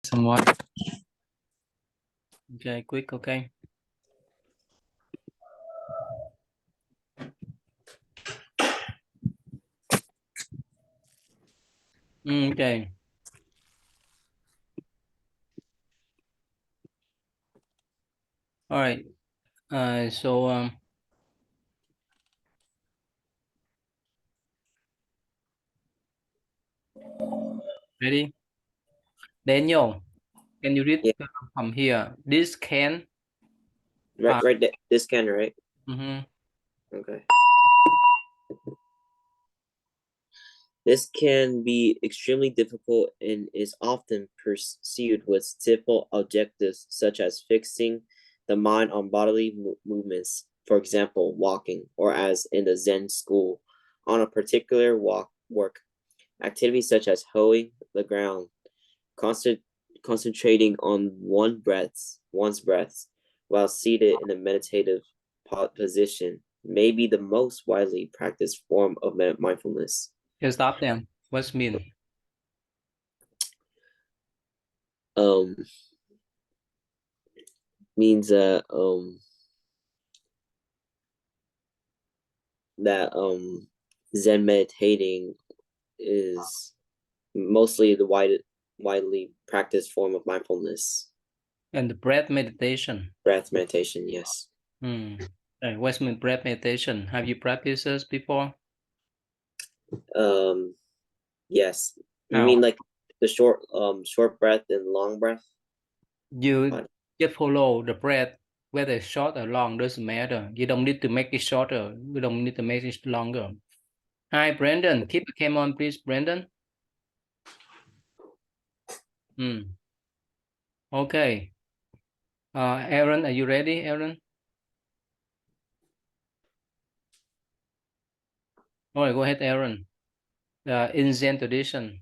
Someone. Okay, quick, okay. Okay. All right. Ready? Daniel, can you read Yeah. from here? This can. Right there. This can, right? Mm-hmm. Okay. This can be extremely difficult and is often pursued with simple objectives such as fixing the mind on bodily movements, for example, walking, or as in the Zen school, on a particular work. Activities such as hoeing the ground, concentrating on one's breaths, while seated in a meditative position may be the most widely practiced form of mindfulness. Just stop them. What's mean? Um, means that Zen meditating is mostly the widely practiced form of mindfulness. And the breath meditation. Breath meditation, yes. What's mean breath meditation? Have you practiced this before? Yes. You How? mean like the short breath and long breath? You just follow the breath, whether it's short or long, doesn't matter. You don't need to make it shorter. You don't need to make it longer. Hi, Brandon. Keep the camera on, please, Brandon. Okay. Aaron, are you ready, Aaron? All right, go ahead, Aaron. In Zen tradition.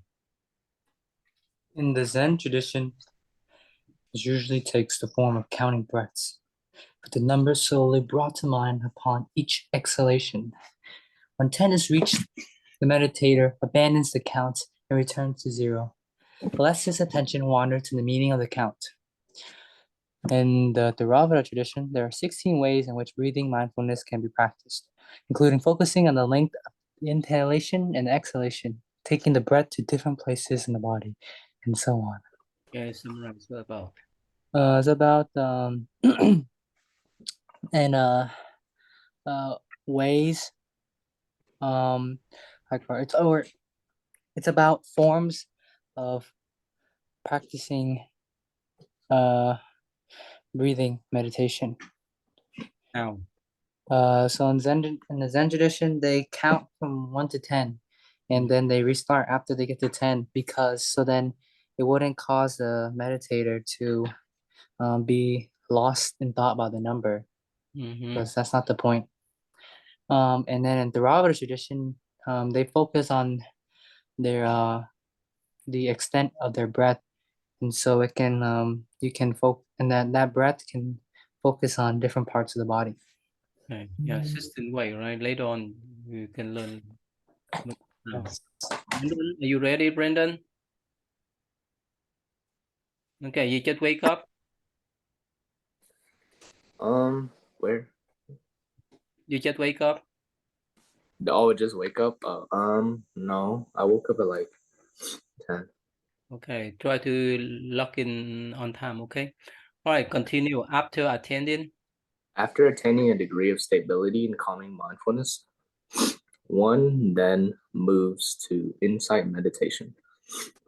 In the Zen tradition, it usually takes the form of counting breaths, with the number slowly brought to mind upon each exhalation. When 10 is reached, the meditator abandons the count and returns to 0, lest his attention wander to the meaning of the count. In the Theravada tradition, there are 16 ways in which breathing mindfulness can be practiced, including focusing on the length of inhalation and exhalation, taking the breath to different places in the body, and so on. Okay, summarize what about? It's about and ways it's about forms of practicing breathing meditation. How? So in the Zen tradition, they count from 1 to 10, and then they restart after they get to 10 because so then it wouldn't cause the meditator to be lost in thought about the number, because that's not the point. And then in Theravada tradition, they focus on their the extent of their breath, and so it can you can focus, and that breath can focus on different parts of the body. Okay. Yeah, 16 way, right? Later on, you can learn. Yes. Brandon, are you ready, Brandon? Okay, you just wake up. Where? You just wake up. Oh, just wake up? No. I woke up at like 10. Okay, try to log in on time, okay? All right, continue. After attending. After attaining a degree of stability and calming mindfulness, one then moves to insight meditation.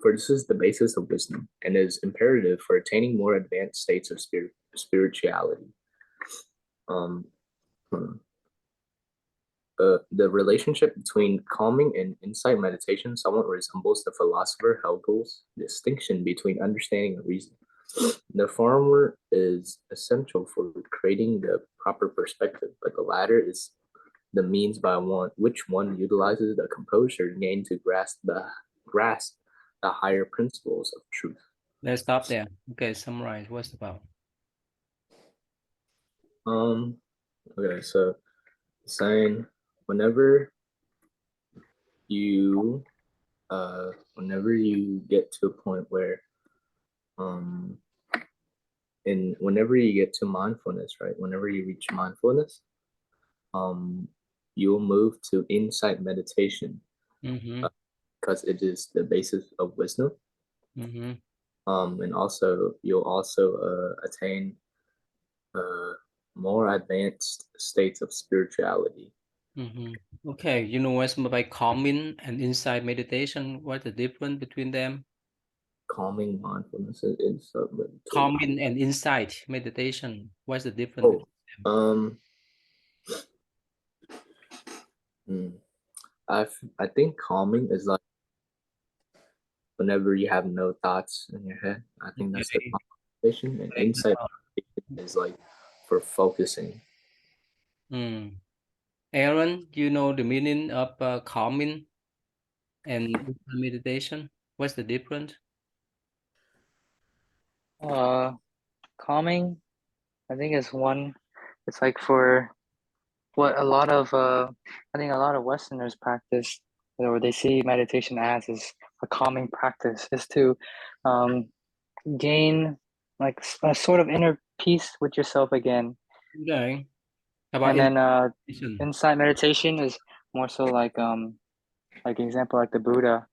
For this is the basis of wisdom and is imperative for attaining more advanced states of spirituality. Um, hmm. The relationship between calming and insight meditation somewhat resembles the philosopher Hegel's distinction between understanding and reason. The former is essential for creating the proper perspective, but the latter is the means by which one utilizes the composure gained to grasp the higher principles of truth. Let's stop there. Okay, summarize. What's about? Okay, so saying whenever you whenever you get to a point where and whenever you get to mindfulness, right? Whenever you reach mindfulness, you'll move to insight meditation Mm-hmm. because it is the basis of wisdom. Mm-hmm. And also you'll also attain more advanced states of spirituality. Mm-hmm. Okay, you know what's by calming and insight meditation? What's the difference between them? Calming mindfulness is Calming and insight meditation. What's the difference? I think calming is like whenever you have no thoughts in your head. I think that's the Okay. meditation, and insight meditation is like for focusing. Aaron, do you know the meaning of calming and meditation? What's the difference? Calming, I think is one. It's like for what a lot of I think a lot of Westerners practice, or they see meditation as is a calming practice, is to gain like a sort of inner peace with yourself again. Okay. How about And then meditation? insight meditation is more so like example like the Buddha.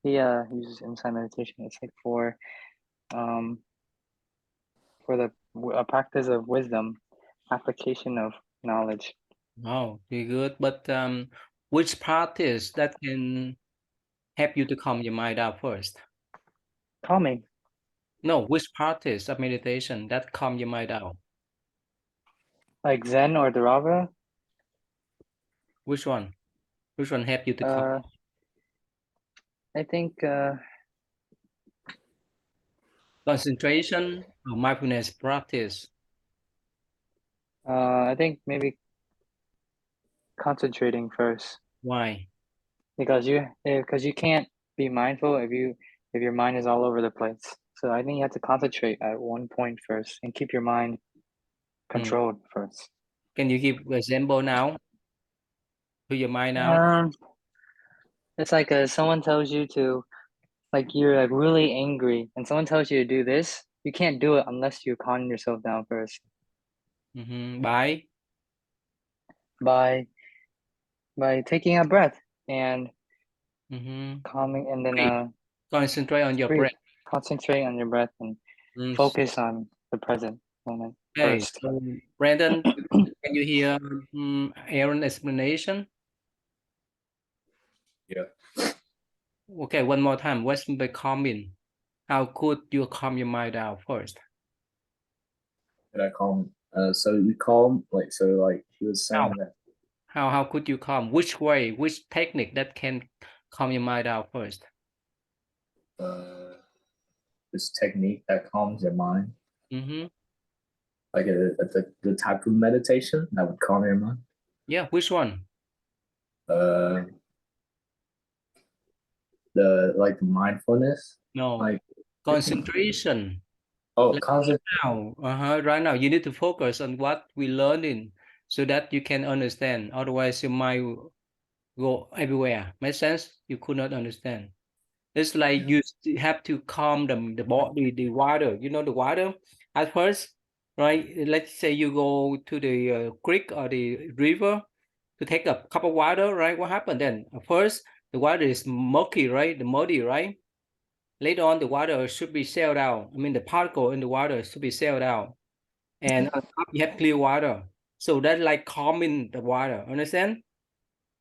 He uses insight meditation. It's like for the practice of wisdom, application of knowledge. Wow, very good. But which practice that can help you to calm your mind out first? Calming, No, which practice of meditation that calm your mind out? like Zen or Dharava. Which one? Which one help you to calm? I think Concentration or mindfulness practice? I think maybe concentrating first, Why? because you can't be mindful if your mind is all over the place. So I think you have to concentrate at one point first and keep your mind controlled first. Can you give example now to your mind now? It's like someone tells you to, like you're like really angry, and someone tells you to do this. You can't do it unless you calm yourself down first By by taking a breath and calming, and then concentrate on your breathe. breath. Concentrate on your breath and focus on the present moment Okay, first. so Brandon, can you hear Aaron's explanation? Yeah. Okay, one more time. What's by calming? How could you calm your mind down first? Could I calm? So you calm, like, so like he was saying that How could you calm? Which way? Which technique that can calm your mind down first? this technique that calms your mind, Mm-hmm. like the type of meditation that would calm your mind. Yeah, which one? The like the mindfulness, No, like concentration. Like concentration. right now, you need to focus on what we learning so that you can understand. Otherwise, your mind will go everywhere. Make sense? You could not understand. It's like you have to calm the body, the water. You know the water at first, right? Let's say you go to the creek or the river to take a cup of water, right? What happened then? At first, the water is murky, right? The muddy, right? Later on, the water should be sailed out. I mean, the particle in the water should be sailed out. And on top, you have clear water. So that's like calming the water. Understand?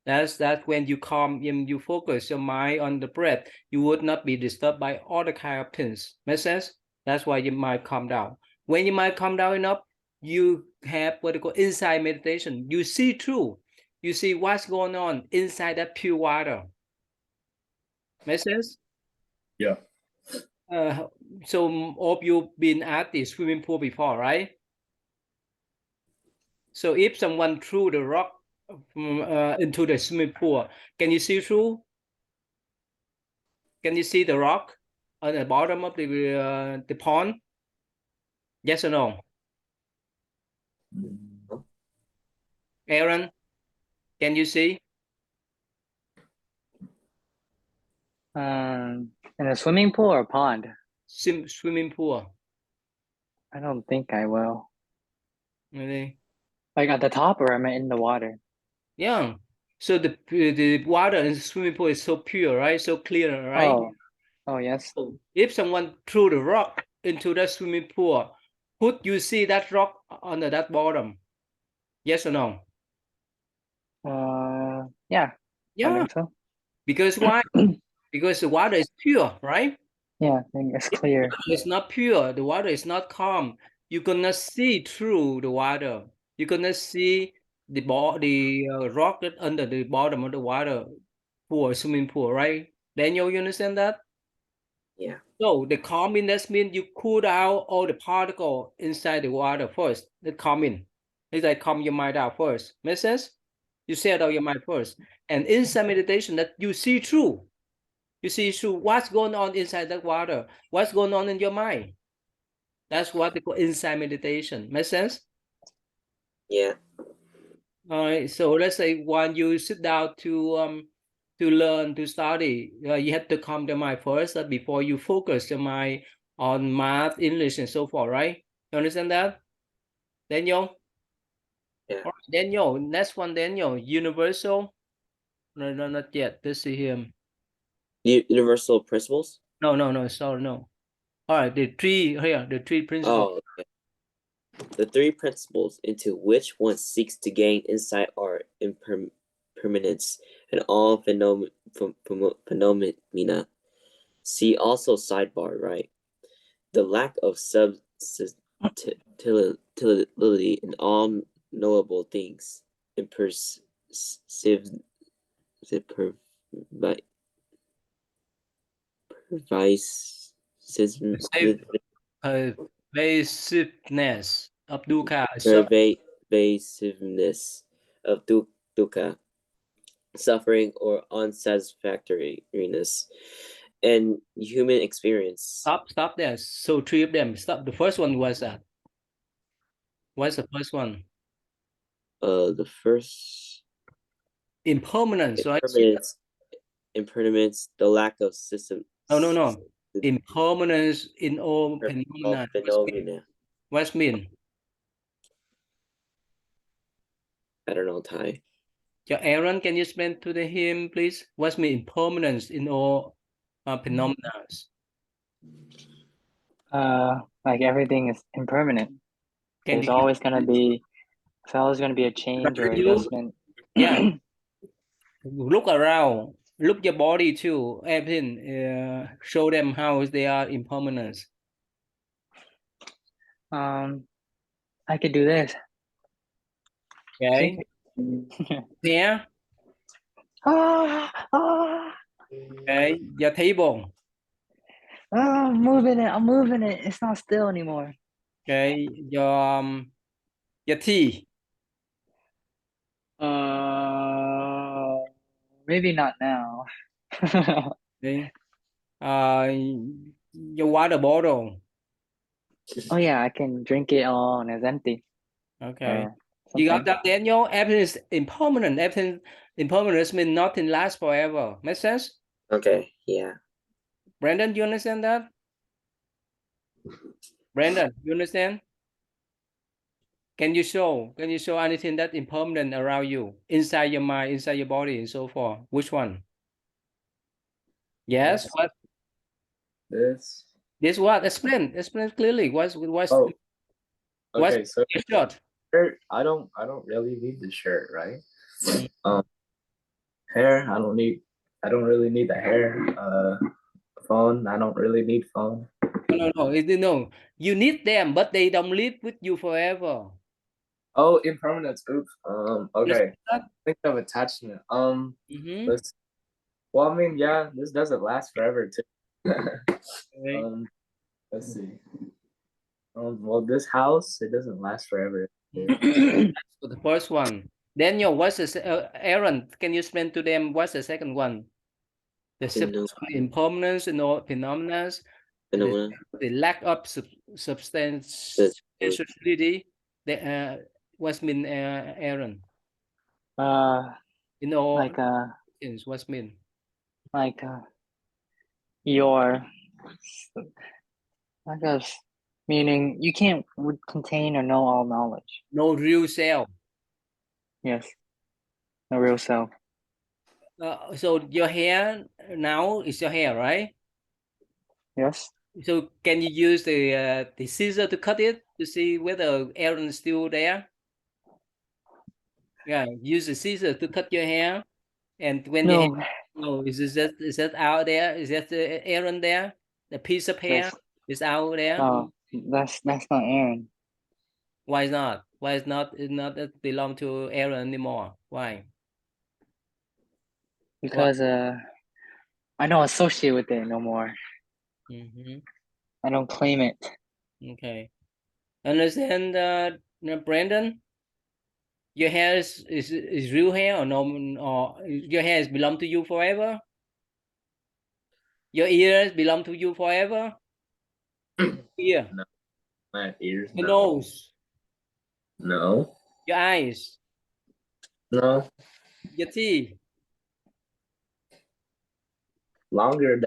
That's when you calm, you focus your mind on the breath. You would not be disturbed by all the kind of things. Make sense? That's why your mind calm down. When your mind calm down enough, you have what they call insight meditation. You see through. You see what's going on inside that pure water. Make sense? Yeah. So all of you been at the swimming pool before, right? So if someone threw the rock into the swimming pool, can you see through? Can you see the rock on the bottom of the pond? Yes or no? Aaron, can you see? In a swimming pool or pond? swimming pool? I don't think I will. Really? Like at the top, or am I in the water? Yeah. So the water in the swimming pool is so pure, right? So clear, right? Oh, yes. So if someone threw the rock into that swimming pool, would you see that rock under that bottom? Yes or no? Yeah, I Yeah. think so. Because why? Because the water is pure, right? Yeah, I think it's clear. It's not pure. The water is not calm. You cannot see through the water. You cannot see the rock that under the bottom of the water pool, swimming pool, right? Daniel, you understand that? Yeah. So the calming, that means you cool out all the particle inside the water first. The calming. It's like calm your mind out first. Make sense? You set out your mind first. And inside meditation, that you see through. You see through what's going on inside that water. What's going on in your mind. That's what they call inside meditation. Make sense? Yeah. All right. So let's say when you sit down to learn, to study, you have to calm the mind first before you focus your mind on math, English, and so forth, right? You understand that? Daniel? Yeah. All right, Daniel, next one, Daniel. Universal? No, not yet. Let's see him. Universal principles. No, sorry, no. All right, the three principles. Oh, okay. The three principles into which one seeks to gain insight are impermanence and all phenomena. See also sidebar, right? The lack of substantiality in all knowable things, Pervasiveness of dukkha. pervasiveness of dukkha, suffering or unsatisfactoriness, and human experience. Stop there. So three of them. Stop. The first one was that. What's the first one? The first Impermanence, right? impermanence, the lack of system. No. Impermanence in all Of phenomena. phenomena. What's mean? I don't know Thai. Yeah, Aaron, can you explain to him, please? What's mean impermanence in all phenomena? Like everything is impermanent. There's always gonna be a change or adjustment. Yeah. Look around. Look your body too. Everything. Show them how they are impermanent. I could do this. Okay. Here. Okay. Your table. I'm moving it. It's not still anymore. Okay. Your tea. Maybe not now. Okay. Your water bottle. Oh yeah, I can drink it all and it's empty. Okay. Or You got something. that, Daniel? Everything is impermanent. Everything impermanent means nothing lasts forever. Make sense? Okay, yeah. Brandon, you understand that? Brandon, you understand? Can you show anything that impermanent around you, inside your mind, inside your body, and so forth? Which one? Yes. This. What? This what? Explain clearly. What's Oh, what's okay. So your shirt? shirt, I don't really need the shirt, right? Mm. Hair, I don't really need the hair. Phone, I don't really need phone. No. You need them, but they don't live with you forever. Oh, impermanence. Oops. Okay. That? Think of attachment. Mm-hmm. Well, I mean, yeah, this doesn't last forever too. Okay. Let's see. Well, this house, it doesn't last forever. So the first one. Daniel, what's Aaron? Can you explain to them what's the second one? The impermanence and all phenomena. The lack of substantiality. What's mean, Aaron? In all Like things, what's mean? your I guess meaning you can't contain or know all knowledge. No real self. Yes. No real self. So your hair now is your hair, right? Yes. So can you use the scissor to cut it to see whether Aaron is still there? Yeah, use the scissor to cut your hair, and when your hair, No. no, is that out there? Is that Aaron there? The piece of hair Yes. is out there. No. That's not Aaron. Why not? Why is not it not belong to Aaron anymore? Why? Because I don't associate with it no more. Mm-hmm. I don't claim it. Okay. Understand, Brandon? Your hair is real hair or no? Or your hair is belong to you forever? Your ears belong to you forever? Ear. My ears. Your No. nose. No. Your eyes. No. Your teeth. Longer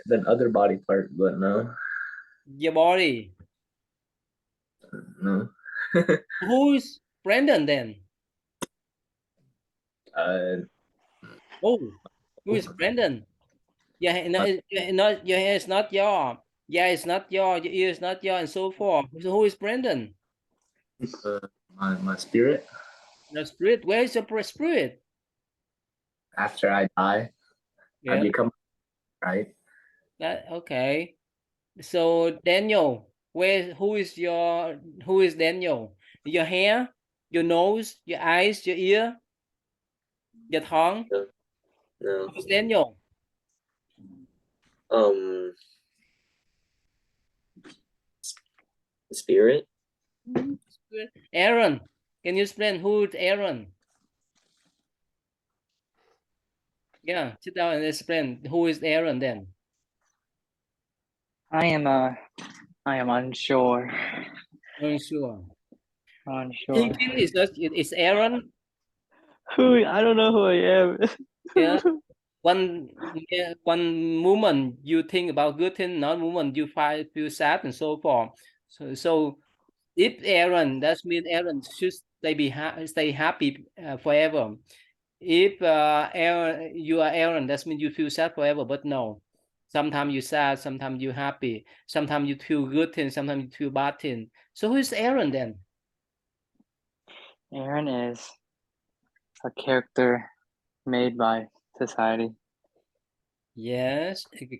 than other body part, but no. Your body. No. Who's Brandon then? Oh, who is Brandon? Yeah, no, not your hair is not your. Yeah, it's not your ear is not your, and so forth. So who is Brandon? My spirit The spirit. Where is your spirit? after I die, I Yeah. become right. That okay. So Daniel, who is Daniel? Your hair, your nose, your eyes, your ear, your tongue. No. Who's Daniel? Spirit. Aaron. Can you explain who is Aaron? Yeah, sit down and explain who is Aaron then. I am unsure. Unsure. Unsure. Thinking is Aaron. Who? I don't know who I am. Yeah. One moment you think about good thing, another moment you feel sad and so forth. So if Aaron, that means Aaron should stay happy forever. If Aaron, you are Aaron, that means you feel sad forever. But no, sometimes you sad, sometimes you happy, sometimes you feel good thing, sometimes you feel bad thing. So who is Aaron then? Aaron is a character made by society. Yes, a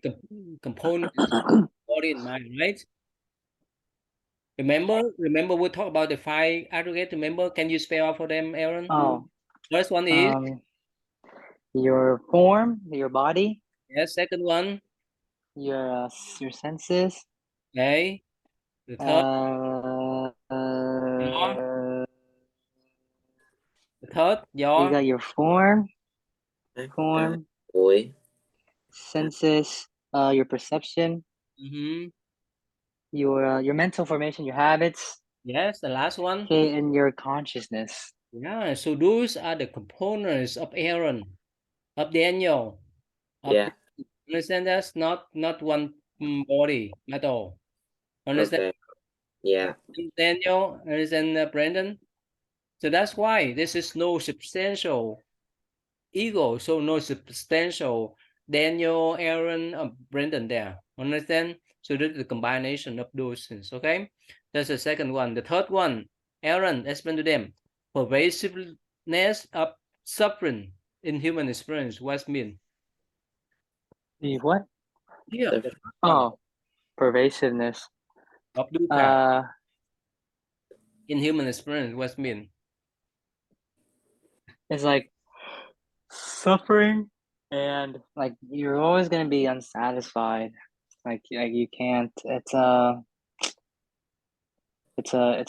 component body and mind, right? Remember we talked about the 5 aggregate. Remember, can you spell out for them, Aaron? Oh. First one is Your form, your body. yes. Second one, Your senses. okay. The third, You your got your form, Boy. senses, your perception, your mental formation, your habits, yes. The last one, okay, and your consciousness. yeah. So those are the components of Aaron, of Daniel. Yeah. Understand? That's not one body at all. Understand? Okay. Yeah. Daniel, understand, Brandon? So that's why this is no substantial ego, so no substantial Daniel, Aaron, Brandon there. Understand? So this is the combination of those things. Okay, that's the second one. The third one, Aaron, explain to them pervasiveness of suffering in human experience. What's mean? The what? Yeah. Oh, pervasiveness. Of dukkha in human experience. What's mean? It's like suffering, and like you're always gonna be unsatisfied. Like you can't. It's a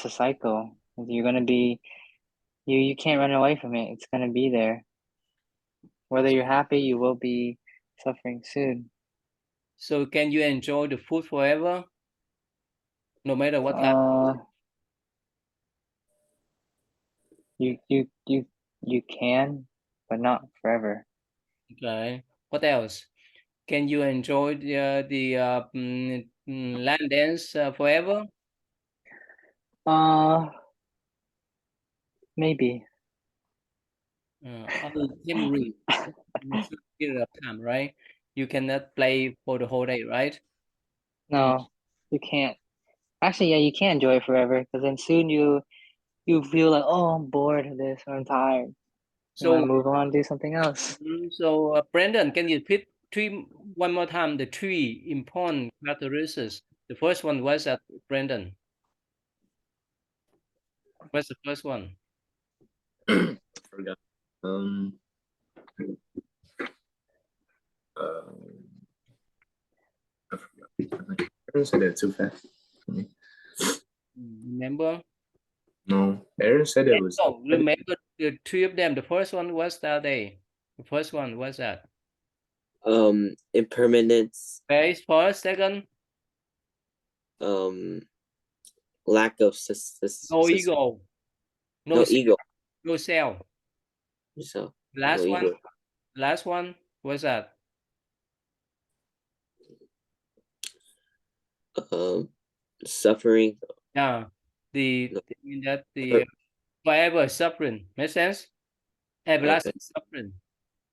cycle. You're gonna be you can't run away from it. It's gonna be there. Whether you're happy, you will be suffering soon. So can you enjoy the food forever, no matter what kind? You can, but not forever. Okay. What else? Can you enjoy land dance forever? Maybe. Only temporary period of time, right? You cannot play for the whole day, right? No, you can't. Actually, yeah, you can't enjoy it forever because then soon you feel like, oh, I'm bored of this or I'm tired. You want So, to move on, do something else. Brandon, can you repeat one more time the three important characteristics? The first one was that Brandon. What's the first one? Forgot. Um, I forgot. Aaron said it too fast for me. Remember? No, Aaron said it was. No, remember the three of them. The first one was that day. The first one was that. Impermanence, Okay, first, second, lack of no ego, no ego. no self. So Last no one, ego. last one was that. Suffering. Yeah, No. the forever suffering. Make sense? Everlasting suffering.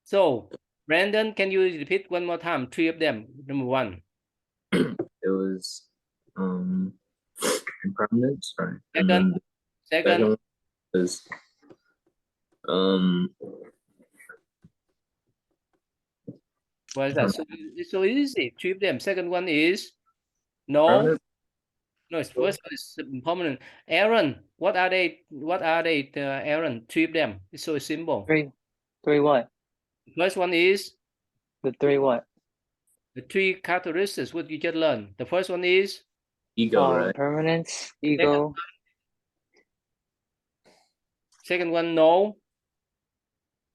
So, Brandon, can you repeat one more time? Three of them. Number one. It was impermanence, right? And then Second, the second one is what is that? So it's so easy. Three of them. Second one is no. permanent. No, it's first one is permanent. Aaron, what are they? What are they? Aaron, three of them. It's so simple. Three what? First one is The three what? the three characteristics. What you just learned. The first one is Ego, right? Permanence, ego, second one, no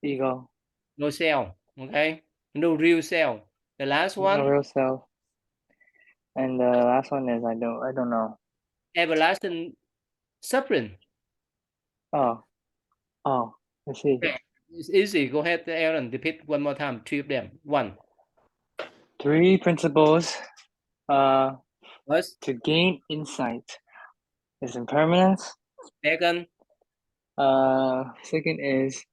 ego, self. Okay, no real self. The last no one, real self. And the last one is I don't know. everlasting suffering. Oh, I see. Okay, it's easy. Go ahead, Aaron. Repeat one more time. Three of them. One. Three principles First, to gain insight is impermanence. second, Second is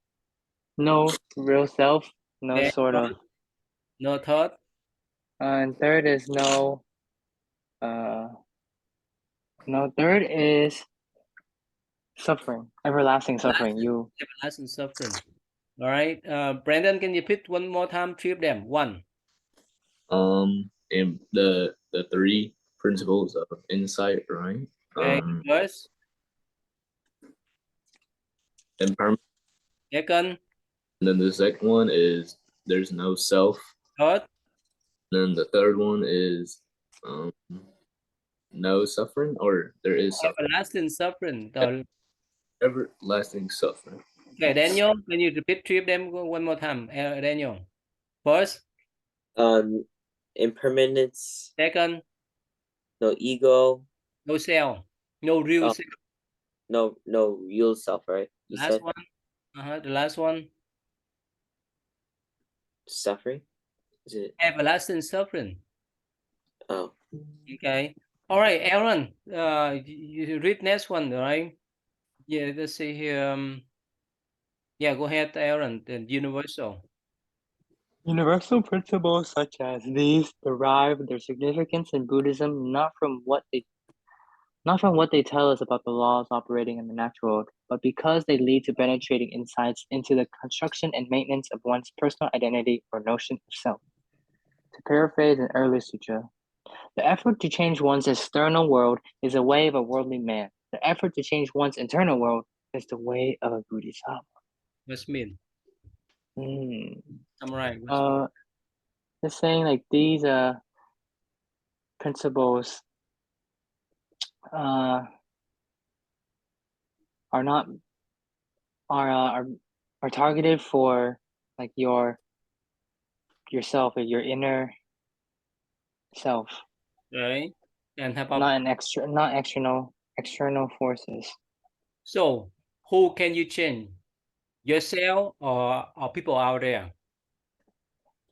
no real self, no then sort of. no thought. And third is third is suffering, everlasting suffering. Everlasting suffering. All right. Brandon, can you repeat one more time? Three of them. One. And the three principles of insight, right? Okay. First, Impermanent. second, And then the second one is there's no self. third, Then the third one is no suffering, or there is suffering. everlasting suffering. Everlasting suffering. Okay, Daniel, can you repeat three of them one more time? Daniel. First, Impermanence, second, no ego, no self, no real self. no real self, right? You Last said one. The last one, suffering. Is it? everlasting suffering. Oh, Okay. All right, Aaron. You read next one, all right? Yeah. Let's see here. Yeah. Go ahead, Aaron. The universal. Universal principles such as these derive their significance in Buddhism not from what they tell us about the laws operating in the natural world, but because they lead to penetrating insights into the construction and maintenance of one's personal identity or notion of self. To paraphrase an early sutra, the effort to change one's external world is the way of a worldly man. The effort to change one's internal world is the way of a Bodhisattva. What's mean? Hmm. Summarize. Just saying like these principles are not are targeted for like yourself, your inner self, Right. And how about not external forces. so who can you change? Yourself or people out there?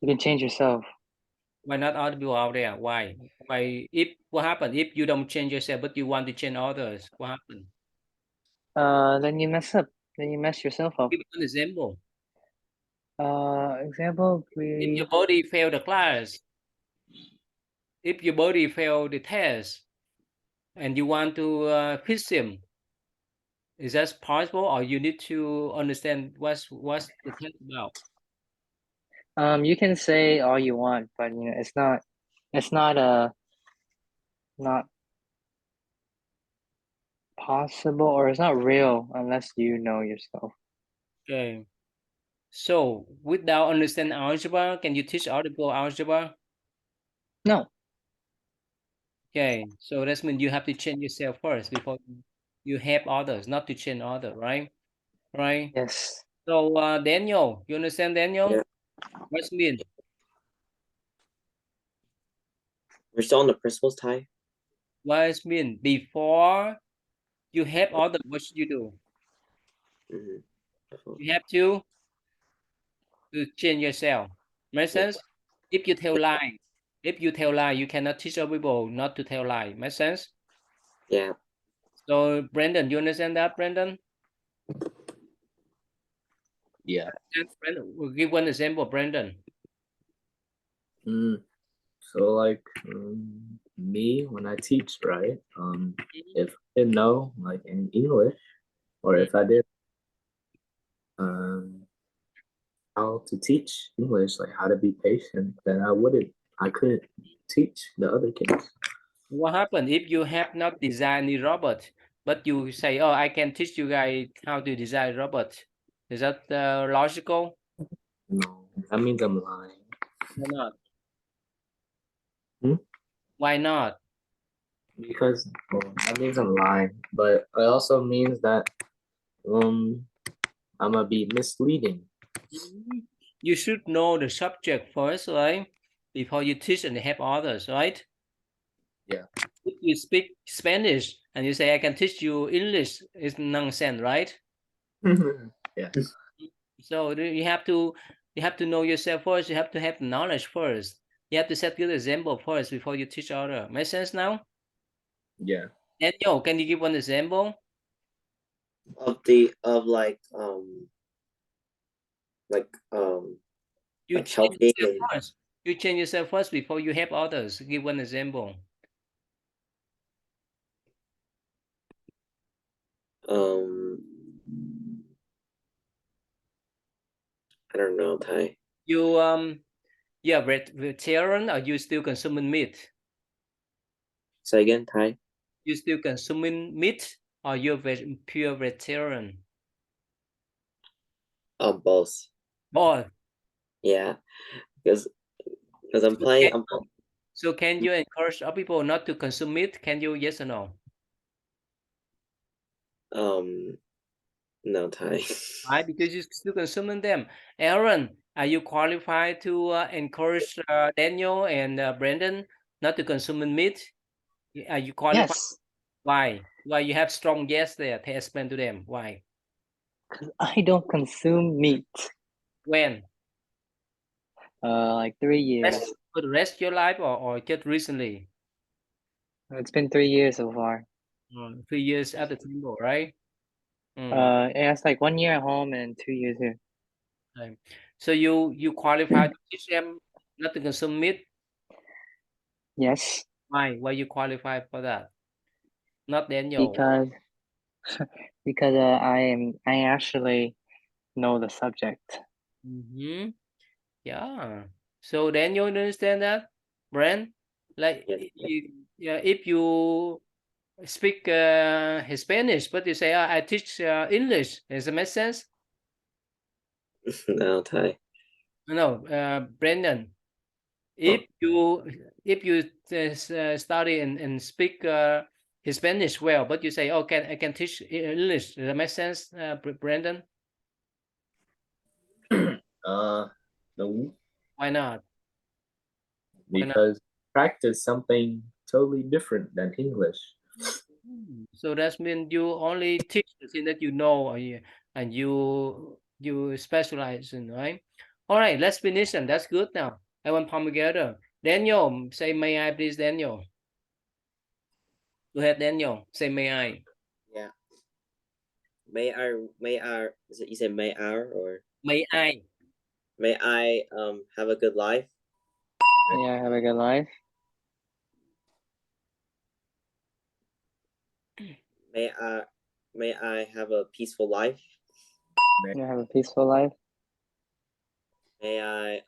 You can change yourself. Why not other people out there? Why? Why? If what happened if you don't change yourself, but you want to change others? What happened? Then you mess up. Then you mess yourself up. Give an example. Example, If your body failed the class, if your body failed the test, and you want to fix him, is that possible, or you need to understand what's the test about? you can say all you want, but you know, it's not not possible, or it's not real unless you know yourself. Okay. So without understanding algebra, can you teach other people algebra? No. Okay. So that means you have to change yourself first before you help others, not to change others, right? Right. Yes. So Daniel, you understand Daniel? Yeah. What's mean? We're still on the principles, Ty. What's mean? Before you help others, what should you do? Mhm. You have to change yourself. Make sense? If you tell lie, you cannot teach other people not to tell lie. Make sense? Yeah. So Brandon, you understand that, Brandon? Yeah. Yes, Brandon, we'll give one example, Brandon. So like me when I teach, right? If I didn't know like in English, or if I did how to teach English, like how to be patient, then I couldn't teach the other kids. What happened if you have not designed the robot, but you say, "Oh, I can teach you guys how to design robot"? Is that logical? No, that means I'm lying. Why not? Hmm? Why not? Because that means I'm lying, but it also means that I'm gonna be misleading. You should know the subject first, right? Before you teach and help others, right? Yeah. If you speak Spanish and you say, "I can teach you English," it's nonsense, right? Yeah. So you have to know yourself first. You have to have knowledge first. You have to set good example first before you teach other. Make sense now? Yeah. Daniel, can you give one example? Of like You like change helping yourself and first. You change yourself first before you help others. Give one example. I don't know, Ty. You are vegetarian, or you still consuming meat? Say again, Ty. You still consuming meat, or you're pure vegetarian? Both. Both. Yeah, because I'm playing. So can you encourage other people not to consume meat? Can you? Yes or no? No, Ty. Why? Because you're still consuming them. Aaron, are you qualified to encourage Daniel and Brandon not to consume meat? Are you qualified? Yes. Why? Why you have strong yes there to explain to them? Why? I don't consume meat. When? Like 3 years. For the rest of your life, or just recently? It's been 3 years so far. 3 years at the temple, right? It's like 1 year at home and 2 years here. Okay. So you qualified to teach them not to consume meat? Yes. Why? Why you qualify for that? Not Daniel. Because I actually know the subject. Yeah. So Daniel, you understand that, Brand? Like if you speak Spanish, but you say, I teach English. Does it make sense? No, Ty. No, Brandon. If you study and speak Spanish well, but you say, "Oh, I can teach English." Does that make sense, Brandon? No, Why not? Why not? because practice something totally different than English. So that means you only teach the thing that you know, and you specialize in, right? All right, let's finish, and that's good now. Everyone palm together. Daniel, say may I please, Daniel. Go ahead, Daniel. Say may I. Yeah. Is it you said may I or May I. may I have a good life? May I have a good life? May I have a peaceful life? May I have a peaceful life? May I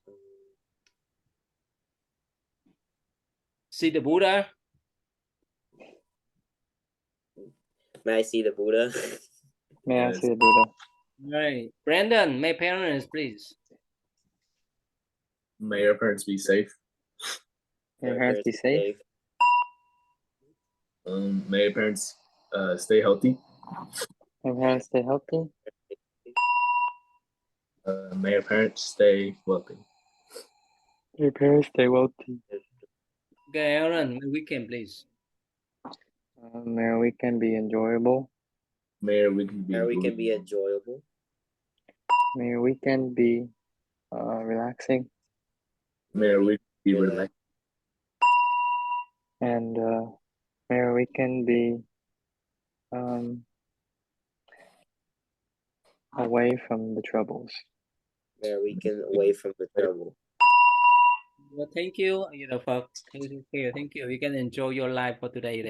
See the Buddha. may I see the Buddha? May I Yes. see the Buddha? Right. Brandon, my parents, please. May your parents be safe. May your parents be safe? May your parents stay healthy. May your parents stay healthy? May your parents stay wealthy. May your parents stay wealthy? Okay, Aaron, my weekend, please. May our weekend be enjoyable? May your weekend be May we can good. be enjoyable. May your weekend be relaxing? May your weekend be Relax. relaxed. And may our weekend be away from the troubles. May we can away from the trouble. Well, thank you. Thank you. You can enjoy your life for today.